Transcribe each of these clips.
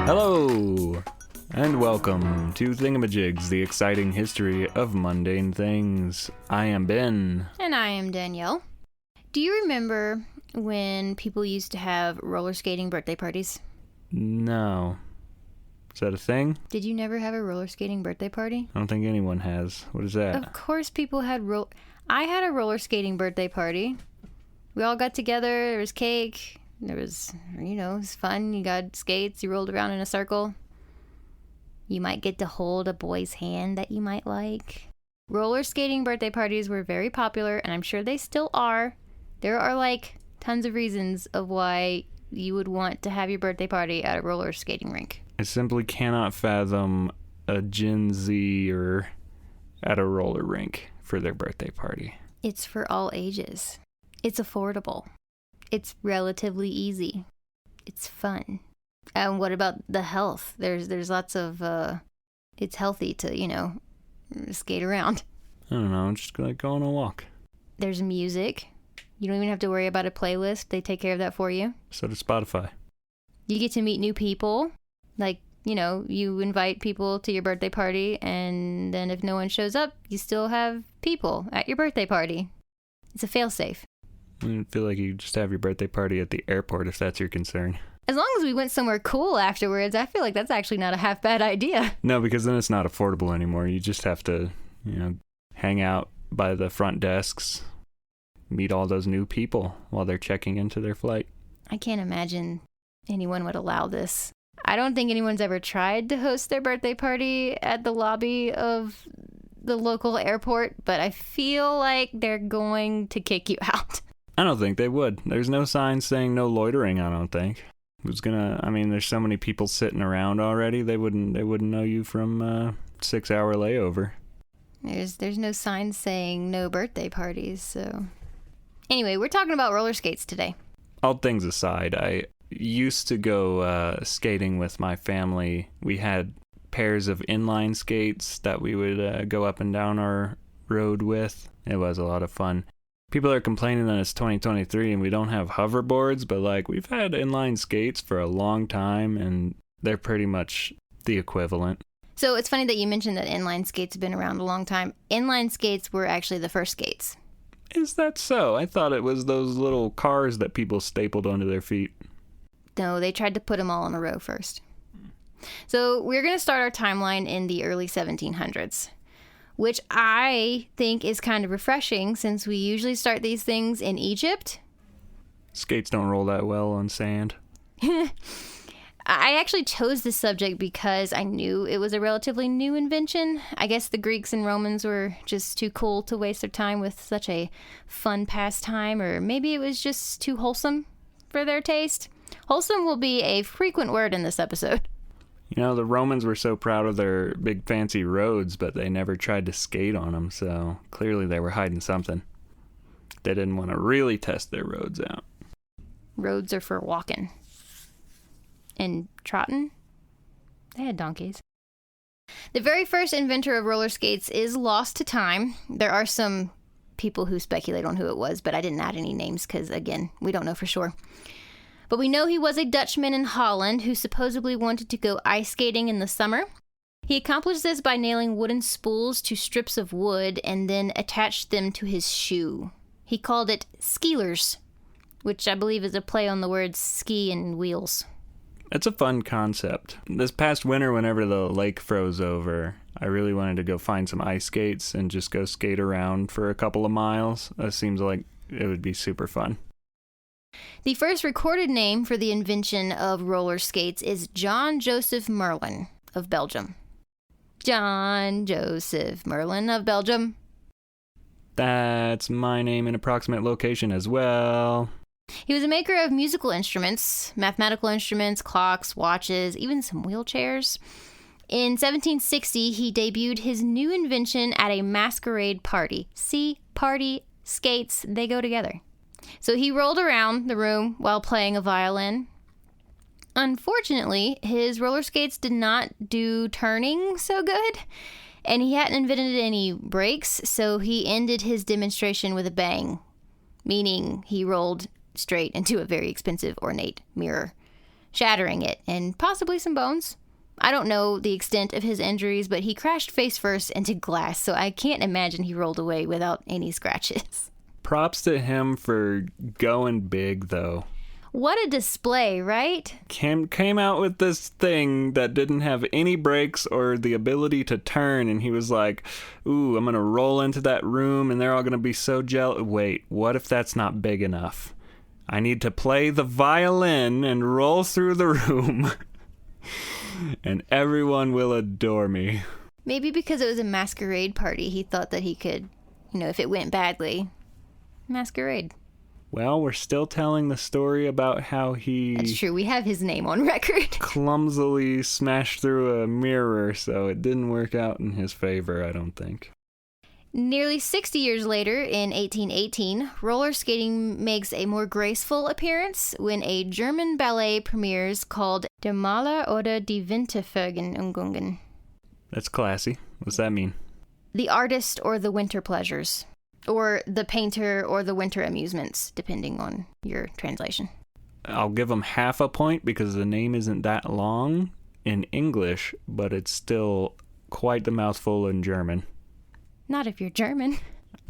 Hello, and welcome to Thingamajigs, the exciting history of mundane things. I am Ben. And I am Danielle. Do you remember when people used to have roller skating birthday parties? No. Is that a thing? Did you never have a roller skating birthday party? I don't think anyone has. What is that? Of course people had I had a roller skating birthday party. We all got together, there was cake, there was, it was fun. You got skates, you rolled around in a circle. You might get to hold a boy's hand that you might like. Roller skating birthday parties were very popular, and I'm sure they still are. There are tons of reasons of why you would want to have your birthday party at a roller skating rink. I simply cannot fathom a Gen Zer at a roller rink for their birthday party. It's for all ages. It's affordable. It's relatively easy. It's fun. And what about the health? There's lots of, it's healthy to, skate around. I don't know, just go on a walk. There's music. You don't even have to worry about a playlist. They take care of that for you. So does Spotify. You get to meet new people. You invite people to your birthday party, and then if no one shows up, you still have people at your birthday party. It's a fail-safe. I feel like you just have your birthday party at the airport if that's your concern. As long as we went somewhere cool afterwards, I feel like that's actually not a half bad idea. No, because then it's not affordable anymore. You just have to, hang out by the front desks, meet all those new people while they're checking into their flight. I can't imagine anyone would allow this. I don't think anyone's ever tried to host their birthday party at the lobby of the local airport, but I feel like they're going to kick you out. I don't think they would. There's no sign saying no loitering, I don't think. There's so many people sitting around already, they wouldn't know you from 6-hour layover. There's no sign saying no birthday parties, so... Anyway, we're talking about roller skates today. All things aside, I used to go skating with my family. We had pairs of inline skates that we would go up and down our road with. It was a lot of fun. People are complaining that it's 2023 and we don't have hoverboards, but we've had inline skates for a long time and they're pretty much the equivalent. So it's funny that you mentioned that inline skates have been around a long time. Inline skates were actually the first skates. Is that so? I thought it was those little cars that people stapled onto their feet. No, they tried to put them all in a row first. So we're going to start our timeline in the early 1700s, which I think is kind of refreshing since we usually start these things in Egypt. Skates don't roll that well on sand. I actually chose this subject because I knew it was a relatively new invention. I guess the Greeks and Romans were just too cool to waste their time with such a fun pastime, or maybe it was just too wholesome for their taste. Wholesome will be a frequent word in this episode. The Romans were so proud of their big fancy roads, but they never tried to skate on them, so clearly they were hiding something. They didn't want to really test their roads out. Roads are for walking. And trotting? They had donkeys. The very first inventor of roller skates is lost to time. There are some people who speculate on who it was, but I didn't add any names because, again, we don't know for sure. But we know he was a Dutchman in Holland who supposedly wanted to go ice skating in the summer. He accomplished this by nailing wooden spools to strips of wood and then attached them to his shoe. He called it skeelers, which I believe is a play on the words ski and wheels. It's a fun concept. This past winter, whenever the lake froze over, I really wanted to go find some ice skates and just go skate around for a couple of miles. That seems like it would be super fun. The first recorded name for the invention of roller skates is John Joseph Merlin of Belgium. John Joseph Merlin of Belgium. That's my name and approximate location as well. He was a maker of musical instruments, mathematical instruments, clocks, watches, even some wheelchairs. In 1760, he debuted his new invention at a masquerade party. See, party, skates, they go together. So he rolled around the room while playing a violin. Unfortunately, his roller skates did not do turning so good, and he hadn't invented any brakes, so he ended his demonstration with a bang, meaning he rolled straight into a very expensive ornate mirror. shattering it and possibly some bones. I don't know the extent of his injuries, but he crashed face first into glass, so I can't imagine he rolled away without any scratches. Props to him for going big, though. What a display, right? Came out with this thing that didn't have any brakes or the ability to turn, and he was like, ooh, I'm gonna roll into that room and they're all gonna be so jealous. Wait, what if that's not big enough? I need to play the violin and roll through the room and everyone will adore me. Maybe because it was a masquerade party, he thought that he could, if it went badly, masquerade. Well, we're still telling the story about how he... That's true. We have his name on record. Clumsily smashed through a mirror, so it didn't work out in his favor, I don't think. Nearly 60 years later, in 1818, roller skating makes a more graceful appearance when a German ballet premieres called Der Maler oder die Wintervergnügungen. That's classy. What's that mean? The artist or the winter pleasures. Or the painter or the winter amusements, depending on your translation. I'll give them half a point because the name isn't that long in English, but it's still quite the mouthful in German. Not if you're German.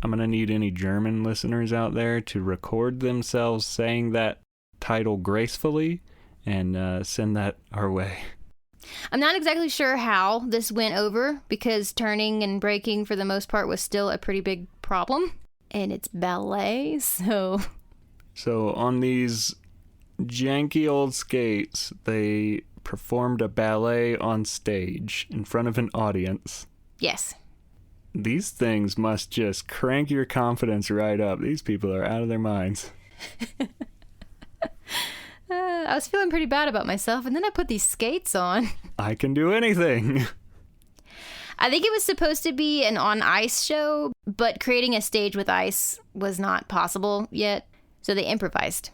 I'm going to need any German listeners out there to record themselves saying that title gracefully and send that our way. I'm not exactly sure how this went over because turning and braking for the most part was still a pretty big problem. And it's ballet, so... So on these janky old skates, they performed a ballet on stage in front of an audience. Yes. These things must just crank your confidence right up. These people are out of their minds. I was feeling pretty bad about myself, and then I put these skates on. I can do anything. I think it was supposed to be an on-ice show, but creating a stage with ice was not possible yet, so they improvised.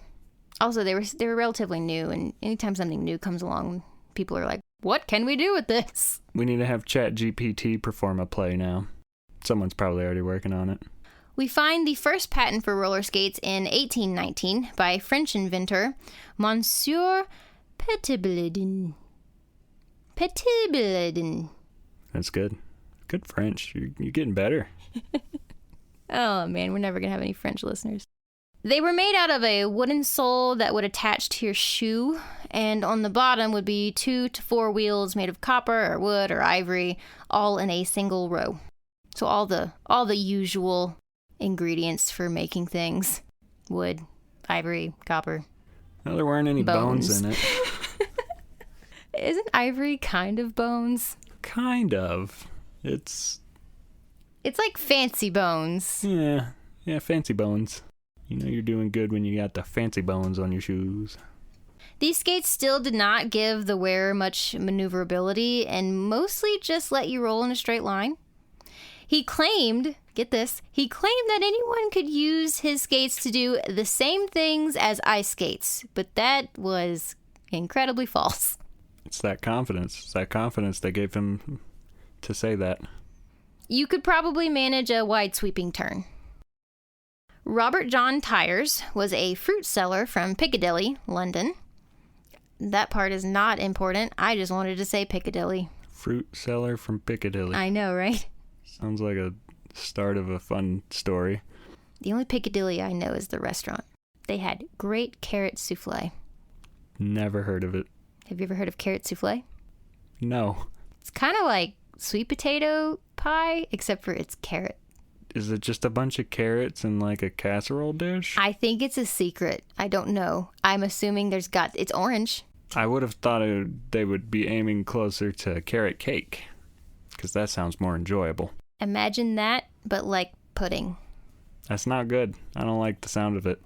Also, they were relatively new, and anytime something new comes along, people are like, what can we do with this? We need to have ChatGPT perform a play now. Someone's probably already working on it. We find the first patent for roller skates in 1819 by French inventor Monsieur Petitbledin. Petitbledin. That's good. Good French. You're getting better. Oh, man, we're never going to have any French listeners. They were made out of a wooden sole that would attach to your shoe, and on the bottom would be 2 to 4 wheels made of copper or wood or ivory, all in a single row. So all the usual ingredients for making things. Wood, ivory, copper. Well, there weren't any bones in it. Isn't ivory kind of bones? Kind of. It's like fancy bones. Yeah, fancy bones. You know you're doing good when you got the fancy bones on your shoes. These skates still did not give the wearer much maneuverability and mostly just let you roll in a straight line. He claimed, get this, that anyone could use his skates to do the same things as ice skates, but that was incredibly false. It's that confidence. It's that confidence that gave him to say that. You could probably manage a wide sweeping turn. Robert John Tyers was a fruit seller from Piccadilly, London. That part is not important. I just wanted to say Piccadilly. Fruit seller from Piccadilly. I know, right? Sounds like a start of a fun story. The only Piccadilly I know is the restaurant. They had great carrot souffle. Never heard of it. Have you ever heard of carrot souffle? No. It's kind of like sweet potato pie, except for it's carrot. Is it just a bunch of carrots in like a casserole dish? I think it's a secret. I don't know. I'm assuming it's orange. I would have thought they would be aiming closer to carrot cake, because that sounds more enjoyable. Imagine that, but like pudding. That's not good. I don't like the sound of it.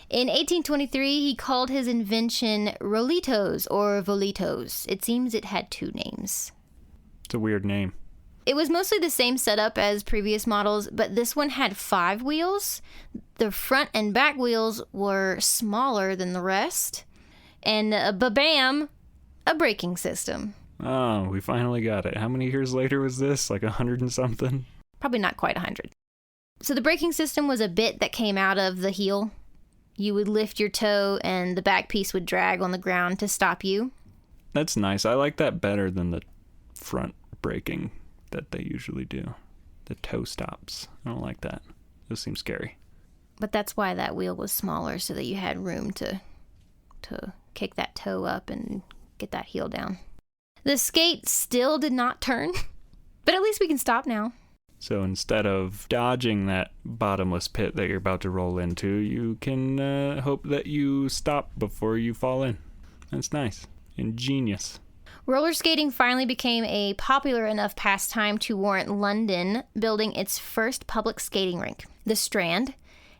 In 1823, he called his invention Rollitos or Volitos. It seems it had 2 names. It's a weird name. It was mostly the same setup as previous models, but this one had 5 wheels. The front and back wheels were smaller than the rest. And ba-bam, a braking system. Oh, we finally got it. How many years later was this? Like 100 and something? Probably not quite 100. So the braking system was a bit that came out of the heel. You would lift your toe and the back piece would drag on the ground to stop you. That's nice. I like that better than the front braking that they usually do. The toe stops. I don't like that. Those seem scary. But that's why that wheel was smaller, so that you had room to kick that toe up and get that heel down. The skate still did not turn, but at least we can stop now. So instead of dodging that bottomless pit that you're about to roll into, you can hope that you stop before you fall in. That's nice. Ingenious. Roller skating finally became a popular enough pastime to warrant London building its first public skating rink, the Strand,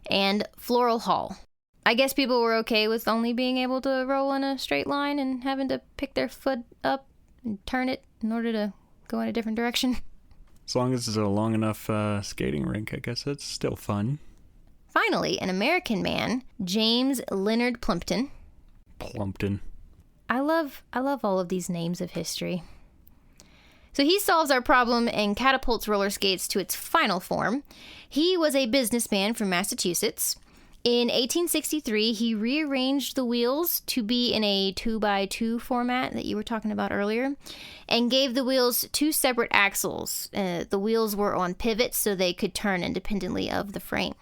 and Floral Hall. I guess people were okay with only being able to roll in a straight line and having to pick their foot up and turn it in order to go in a different direction. As long as it's a long enough skating rink, I guess it's still fun. Finally, an American man, James Leonard Plumpton. Plumpton. I love all of these names of history. So he solves our problem and catapults roller skates to its final form. He was a businessman from Massachusetts. In 1863, he rearranged the wheels to be in a 2x2 format that you were talking about earlier, and gave the wheels two separate axles. The wheels were on pivots so they could turn independently of the frame.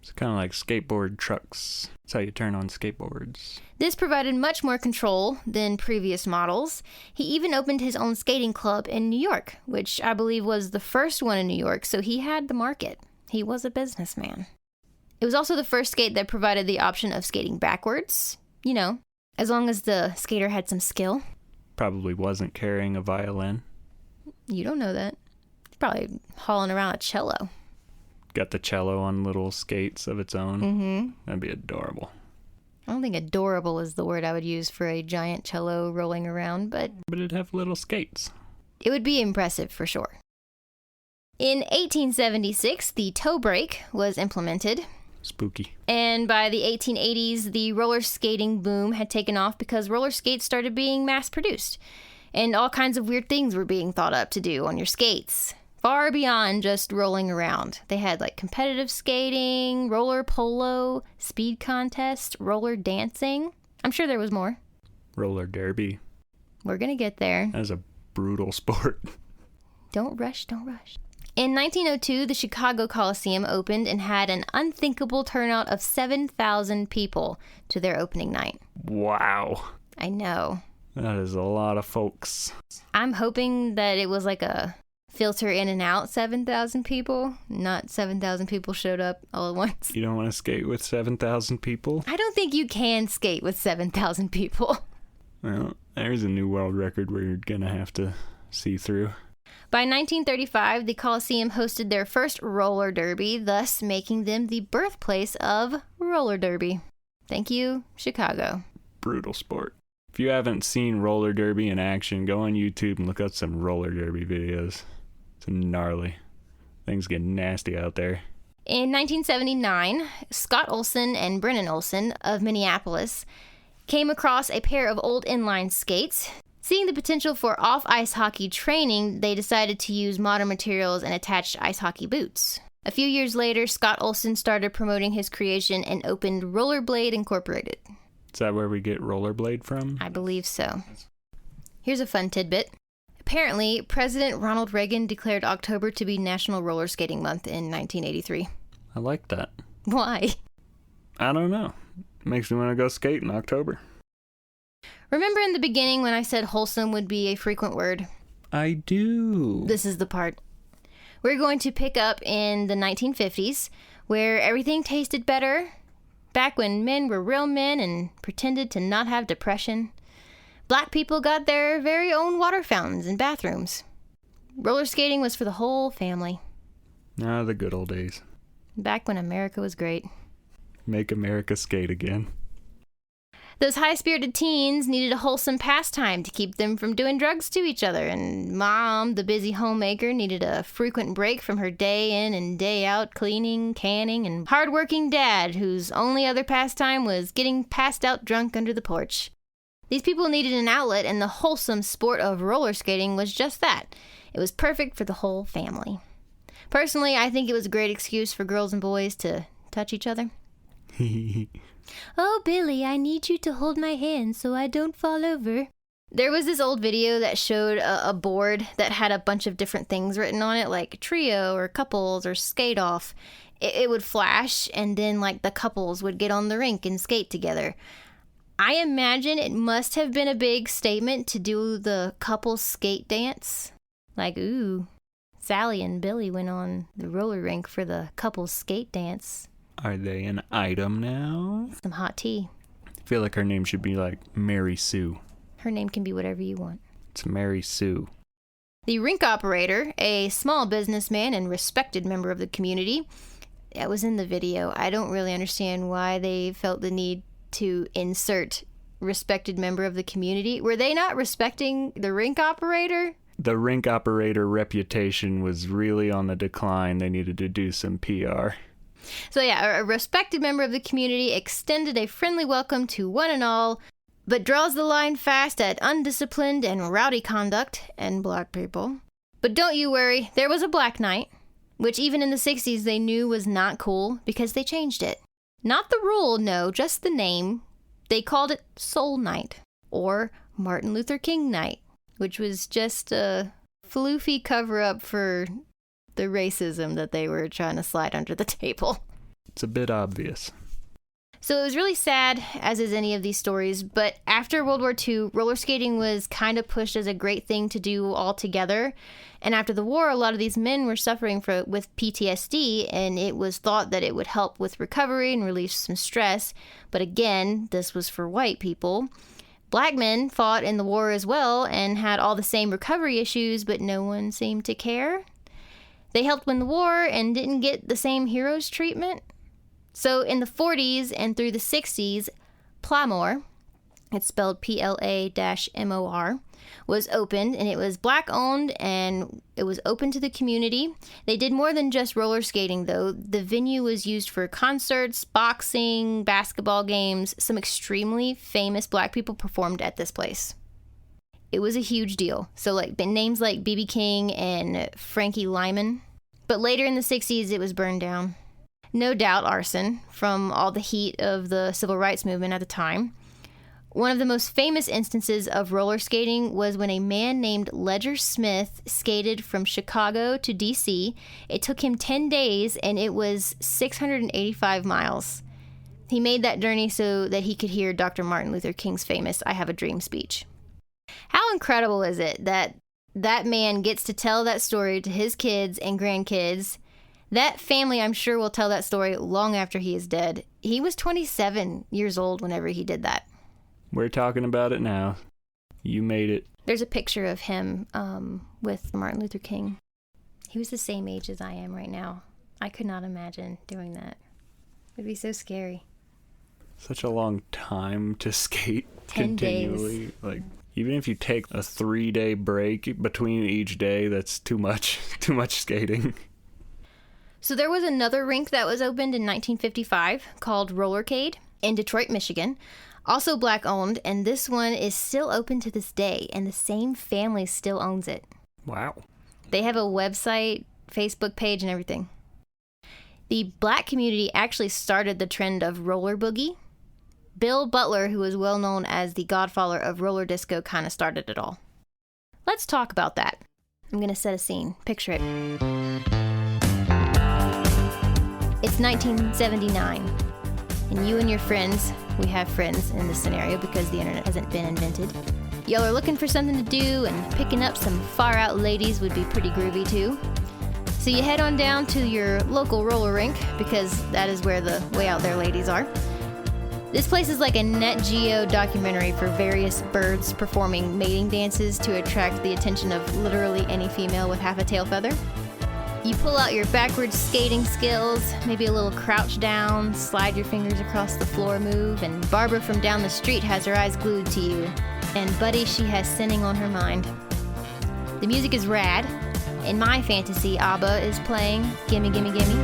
It's kind of like skateboard trucks. That's how you turn on skateboards. This provided much more control than previous models. He even opened his own skating club in New York, which I believe was the first one in New York, so he had the market. He was a businessman. It was also the first skate that provided the option of skating backwards, you know, as long as the skater had some skill. Probably wasn't carrying a violin. You don't know that. He's probably hauling around a cello. Got the cello on little skates of its own. Mm-hmm. That'd be adorable. I don't think adorable is the word I would use for a giant cello rolling around, but it'd have little skates. It would be impressive for sure. In 1876, the toe brake was implemented. Spooky. And by the 1880s, the roller skating boom had taken off because roller skates started being mass-produced. And all kinds of weird things were being thought up to do on your skates. Far beyond just rolling around. They had like competitive skating, roller polo, speed contest, roller dancing. I'm sure there was more. Roller derby. We're gonna get there. That's a brutal sport. Don't rush, don't rush. In 1902, the Chicago Coliseum opened and had an unthinkable turnout of 7,000 people to their opening night. Wow. I know. That is a lot of folks. I'm hoping that it was like a filter in and out 7,000 people, not 7,000 people showed up all at once. You don't want to skate with 7,000 people? I don't think you can skate with 7,000 people. Well, there's a new world record where you're going to have to see through. By 1935, the Coliseum hosted their first roller derby, thus making them the birthplace of roller derby. Thank you, Chicago. Brutal sport. If you haven't seen roller derby in action, go on YouTube and look up some roller derby videos. It's gnarly. Things get nasty out there. In 1979, Scott Olson and Brennan Olson of Minneapolis came across a pair of old inline skates. Seeing the potential for off-ice hockey training, they decided to use modern materials and attached ice hockey boots. A few years later, Scott Olson started promoting his creation and opened Rollerblade Incorporated. Is that where we get rollerblade from? I believe so. Here's a fun tidbit. Apparently, President Ronald Reagan declared October to be National Roller Skating Month in 1983. I like that. Why? I don't know. Makes me want to go skate in October. Remember in the beginning when I said wholesome would be a frequent word? I do. This is the part. We're going to pick up in the 1950s, where everything tasted better. Back when men were real men and pretended to not have depression. Black people got their very own water fountains and bathrooms. Roller skating was for the whole family. Ah, the good old days. Back when America was great. Make America skate again. Those high-spirited teens needed a wholesome pastime to keep them from doing drugs to each other, and Mom, the busy homemaker, needed a frequent break from her day in and day out cleaning, canning, and hard-working Dad, whose only other pastime was getting passed out drunk under the porch. These people needed an outlet, and the wholesome sport of roller skating was just that. It was perfect for the whole family. Personally, I think it was a great excuse for girls and boys to touch each other. "Oh, Billy, I need you to hold my hand so I don't fall over." There was this old video that showed a board that had a bunch of different things written on it, like trio or couples or skate off. It would flash, and then like the couples would get on the rink and skate together. I imagine it must have been a big statement to do the couples skate dance. Like, ooh, Sally and Billy went on the roller rink for the couples skate dance. Are they an item now? Some hot tea. I feel like her name should be like Mary Sue. Her name can be whatever you want. It's Mary Sue. The rink operator, a small businessman and respected member of the community, that was in the video. I don't really understand why they felt the need to insert respected member of the community. Were they not respecting the rink operator? The rink operator reputation was really on the decline. They needed to do some PR. So yeah, a respected member of the community extended a friendly welcome to one and all, but draws the line fast at undisciplined and rowdy conduct and black people. But don't you worry, there was a black night, which even in the 60s they knew was not cool because they changed it. Not the rule, no, just the name. They called it Soul Night, or Martin Luther King Night, which was just a floofy cover-up for the racism that they were trying to slide under the table. It's a bit obvious. So it was really sad, as is any of these stories, but after World War II, roller skating was kind of pushed as a great thing to do all together. And after the war, a lot of these men were suffering with PTSD, and it was thought that it would help with recovery and relieve some stress. But again, this was for white people. Black men fought in the war as well and had all the same recovery issues, but no one seemed to care. They helped win the war and didn't get the same heroes treatment. So in the 40s and through the 60s, Plamor, it's spelled Pla-MOR, was opened, and it was black owned and it was open to the community. They did more than just roller skating though. The venue was used for concerts, boxing, basketball games. Some extremely famous black people performed at this place. It was a huge deal. So like names like B.B. King and Frankie Lyman. But later in the 60s, it was burned down. No doubt arson from all the heat of the civil rights movement at the time. One of the most famous instances of roller skating was when a man named Ledger Smith skated from Chicago to D.C. It took him 10 days, and it was 685 miles. He made that journey so that he could hear Dr. Martin Luther King's famous "I Have a Dream" speech. How incredible is it that that man gets to tell that story to his kids and grandkids? That family, I'm sure, will tell that story long after he is dead. He was 27 years old whenever he did that. We're talking about it now. You made it. There's a picture of him with Martin Luther King. He was the same age as I am right now. I could not imagine doing that. It would be so scary. Such a long time to skate 10 continually. days. Like, even if you take a 3-day break between each day, that's too much. Too much skating. So there was another rink that was opened in 1955 called Rollercade in Detroit, Michigan. Also black owned, and this one is still open to this day, and the same family still owns it. Wow. They have a website, Facebook page, and everything. The black community actually started the trend of roller boogie. Bill Butler, who is well known as the godfather of roller disco, kind of started it all. Let's talk about that. I'm going to set a scene. Picture it. It's 1979, and you and your friends, we have friends in this scenario because the internet hasn't been invented. Y'all are looking for something to do, and picking up some far-out ladies would be pretty groovy too. So you head on down to your local roller rink, because that is where the way out there ladies are. This place is like a Net Geo documentary for various birds performing mating dances to attract the attention of literally any female with half a tail feather. You pull out your backwards skating skills, maybe a little crouch down, slide your fingers across the floor move, and Barbara from down the street has her eyes glued to you. And Buddy she has sinning on her mind. The music is rad. In my fantasy, ABBA is playing Gimme Gimme Gimme.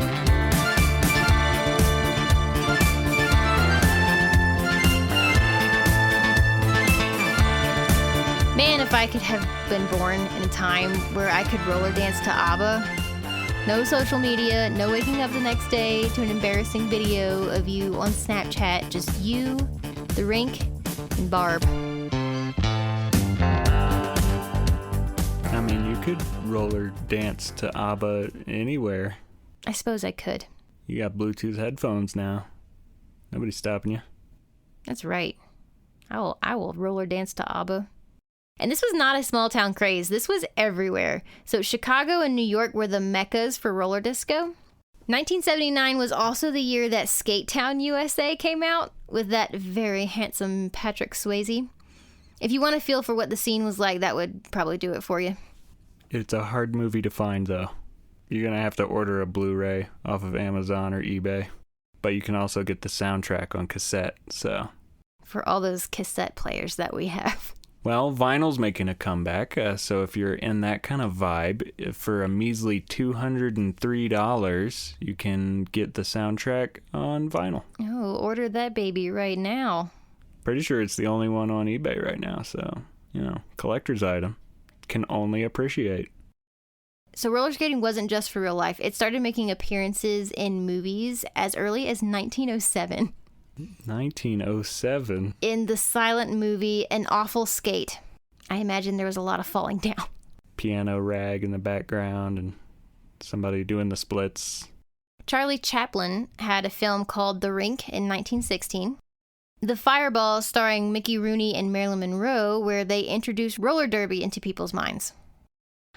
Man, if I could have been born in a time where I could roller dance to ABBA, No social media, no waking up the next day to an embarrassing video of you on Snapchat. Just you, the rink, and Barb. I mean, you could roller dance to ABBA anywhere. I suppose I could. You got Bluetooth headphones now. Nobody's stopping you. That's right. I will roller dance to ABBA. And this was not a small town craze. This was everywhere. So Chicago and New York were the meccas for roller disco. 1979 was also the year that Skate Town, USA came out with that very handsome Patrick Swayze. If you want to feel for what the scene was like, that would probably do it for you. It's a hard movie to find, though. You're going to have to order a Blu-ray off of Amazon or eBay. But you can also get the soundtrack on cassette, so... For all those cassette players that we have. Well, vinyl's making a comeback, so if you're in that kind of vibe, for a measly $203, you can get the soundtrack on vinyl. Oh, order that baby right now. Pretty sure it's the only one on eBay right now, so, collector's item. Can only appreciate. So roller skating wasn't just for real life. It started making appearances in movies as early as 1907. 1907? In the silent movie An Awful Skate. I imagine there was a lot of falling down. Piano rag in the background and somebody doing the splits. Charlie Chaplin had a film called The Rink in 1916. The Fireball, starring Mickey Rooney and Marilyn Monroe, where they introduced roller derby into people's minds.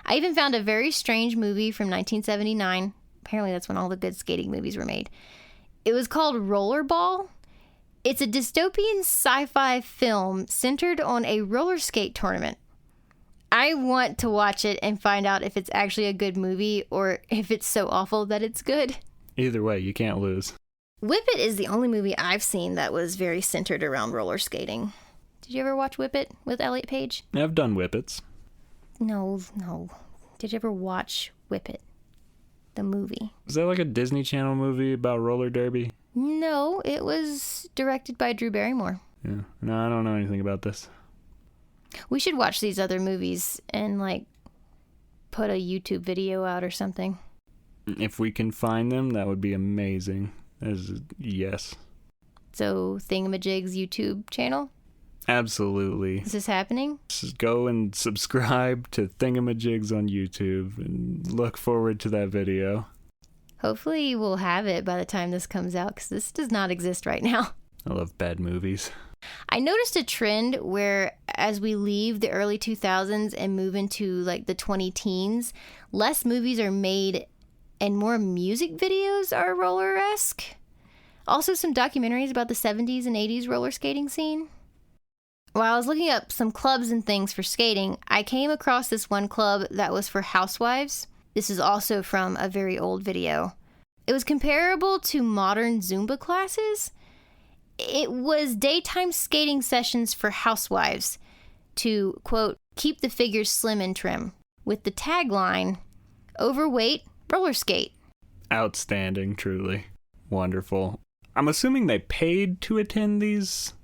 I even found a very strange movie from 1979. Apparently that's when all the good skating movies were made. It was called Rollerball. It's a dystopian sci-fi film centered on a roller skate tournament. I want to watch it and find out if it's actually a good movie or if it's so awful that it's good. Either way, you can't lose. Whip It is the only movie I've seen that was very centered around roller skating. Did you ever watch Whip It with Elliot Page? I've done Whippets. No. Did you ever watch Whip It, the movie? Is that like a Disney Channel movie about roller derby? No, it was directed by Drew Barrymore. Yeah. No, I don't know anything about this. We should watch these other movies and, put a YouTube video out or something. If we can find them, that would be amazing. Yes. So, Thingamajigs YouTube channel? Absolutely. Is this happening? Just go and subscribe to Thingamajigs on YouTube and look forward to that video. Hopefully we'll have it by the time this comes out, because this does not exist right now. I love bad movies. I noticed a trend where as we leave the early 2000s and move into the 2010s, less movies are made and more music videos are roller-esque. Also some documentaries about the 70s and 80s roller skating scene. While I was looking up some clubs and things for skating, I came across this one club that was for housewives. This is also from a very old video. It was comparable to modern Zumba classes. It was daytime skating sessions for housewives to, quote, keep the figures slim and trim, with the tagline, overweight, roller skate. Outstanding, truly. Wonderful. I'm assuming they paid to attend these,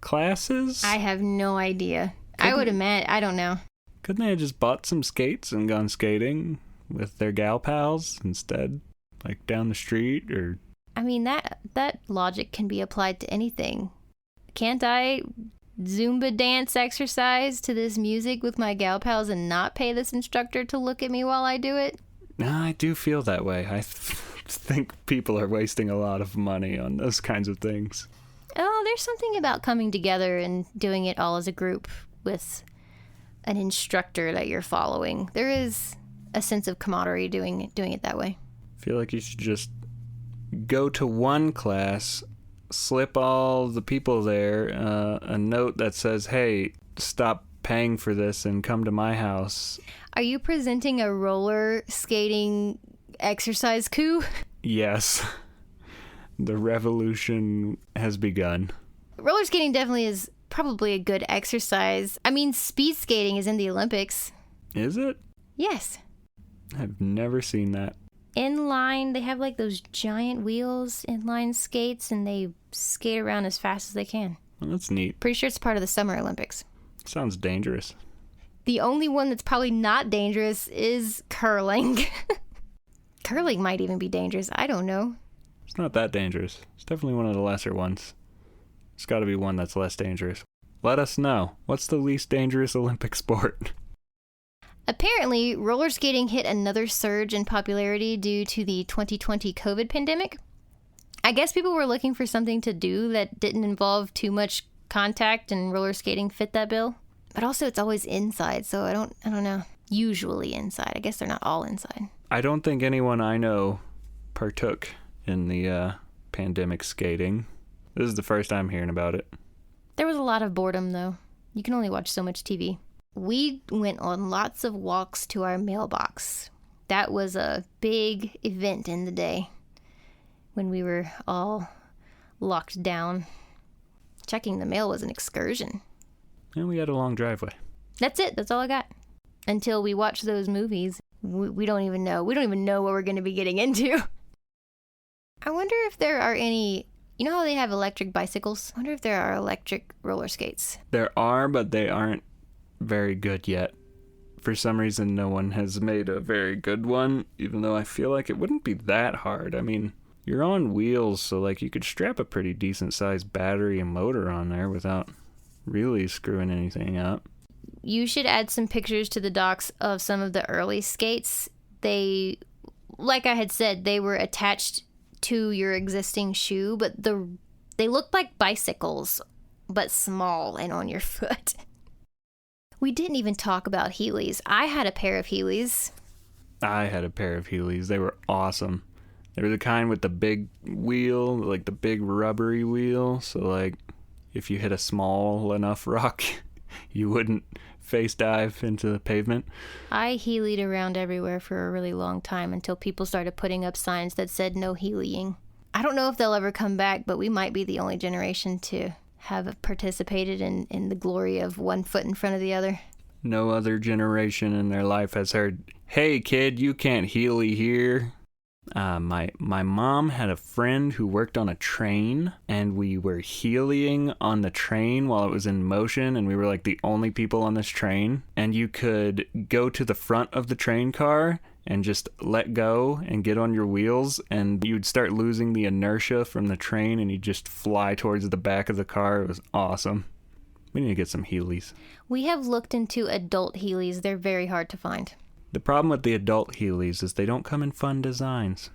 classes? I have no idea. I would imagine, I don't know. Couldn't they have just bought some skates and gone skating with their gal pals instead? Down the street or... I mean, that logic can be applied to anything. Can't I Zumba dance exercise to this music with my gal pals and not pay this instructor to look at me while I do it? No, I do feel that way. I think people are wasting a lot of money on those kinds of things. Oh, there's something about coming together and doing it all as a group with an instructor that you're following. There is a sense of camaraderie doing it that way. I feel like you should just go to one class, slip all the people there a note that says, hey, stop paying for this and come to my house. Are you presenting a roller skating exercise coup? Yes. The revolution has begun. Roller skating definitely is probably a good exercise. I mean, speed skating is in the Olympics. Is it? Yes. I've never seen that. Inline, they have those giant wheels, inline skates, and they skate around as fast as they can. Well, that's neat. Pretty sure it's part of the Summer Olympics. Sounds dangerous. The only one that's probably not dangerous is curling. Curling might even be dangerous. I don't know. It's not that dangerous. It's definitely one of the lesser ones. It's got to be one that's less dangerous. Let us know. What's the least dangerous Olympic sport? Apparently, roller skating hit another surge in popularity due to the 2020 COVID pandemic. I guess people were looking for something to do that didn't involve too much contact, and roller skating fit that bill. But also, it's always inside, so I don't know. Usually inside. I guess they're not all inside. I don't think anyone I know partook in the pandemic skating. This is the first time hearing about it. There was a lot of boredom, though. You can only watch so much TV. We went on lots of walks to our mailbox. That was a big event in the day when we were all locked down. Checking the mail was an excursion. And we had a long driveway. That's it. That's all I got. Until we watch those movies, we don't even know. We don't even know what we're going to be getting into. I wonder if there are any... You know how they have electric bicycles? I wonder if there are electric roller skates. There are, but they aren't very good yet. For some reason, no one has made a very good one, even though I feel like it wouldn't be that hard. I mean, you're on wheels, so like you could strap a pretty decent sized battery and motor on there without really screwing anything up. You should add some pictures to the docs of some of the early skates. They, like I had said, they were attached to your existing shoe, but they looked like bicycles, but small and on your foot. We didn't even talk about Heelys. I had a pair of Heelys. I had a pair of Heelys. They were awesome. They were the kind with the big wheel, like the big rubbery wheel. So like if you hit a small enough rock, you wouldn't face dive into the pavement. I Heeleyed around everywhere for a really long time until people started putting up signs that said no Heeleying. I don't know if they'll ever come back, but we might be the only generation to have participated in the glory of one foot in front of the other. No other generation in their life has heard, "Hey kid, you can't Heeley here." My mom had a friend who worked on a train, and we were Heeleying on the train while it was in motion, and we were like the only people on this train. And you could go to the front of the train car and just let go and get on your wheels, and you'd start losing the inertia from the train, and you'd just fly towards the back of the car. It was awesome. We need to get some Heelys. We have looked into adult Heelys. They're very hard to find. The problem with the adult Heelys is they don't come in fun designs.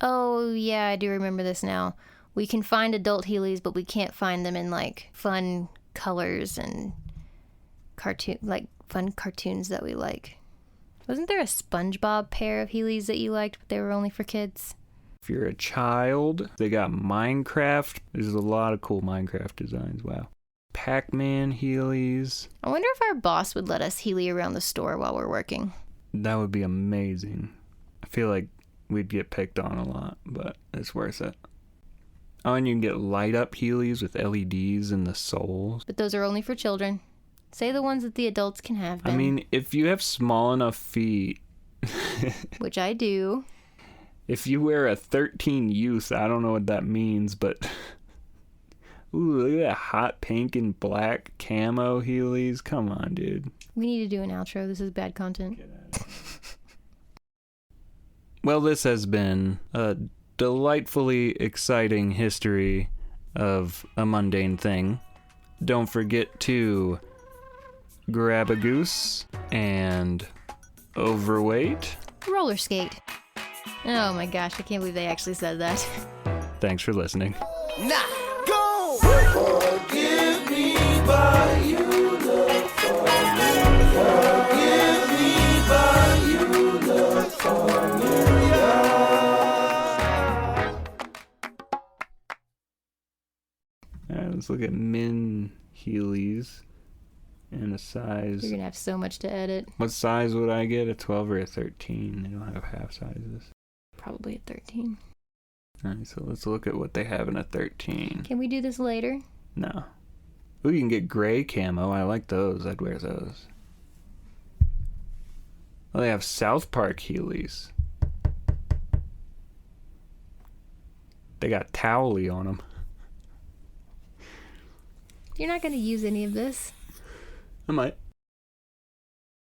Oh, yeah, I do remember this now. We can find adult Heelys, but we can't find them in, like, fun colors and fun cartoons that we like. Wasn't there a SpongeBob pair of Heelys that you liked, but they were only for kids? If you're a child, they got Minecraft. There's a lot of cool Minecraft designs. Wow. Pac-Man Heelys. I wonder if our boss would let us Heely around the store while we're working. That would be amazing. I feel like we'd get picked on a lot, but it's worth it. Oh, and you can get light-up Heelys with LEDs in the soles. But those are only for children. Say the ones that the adults can have, Ben. I mean, if you have small enough feet... Which I do. If you wear a 13 youth, I don't know what that means, but... Ooh, look at that hot pink and black camo Heelys. Come on, dude. We need to do an outro. This is bad content. Well, this has been a delightfully exciting history of a mundane thing. Don't forget to grab a goose and overweight. Roller skate. Oh my gosh, I can't believe they actually said that. Thanks for listening. Nah, go! Forgive me, but you look for me. Forgive me, but you look for me. Alright, let's look at men Heelys and a size. You're gonna have so much to edit. What size would I get? A 12 or a 13? They don't have half sizes. Probably a 13. Alright, so let's look at what they have in a 13. Can we do this later? No. Ooh, you can get gray camo. I like those. I'd wear those. Well, they have South Park Heelys. They got Towley on them. You're not gonna use any of this. I might.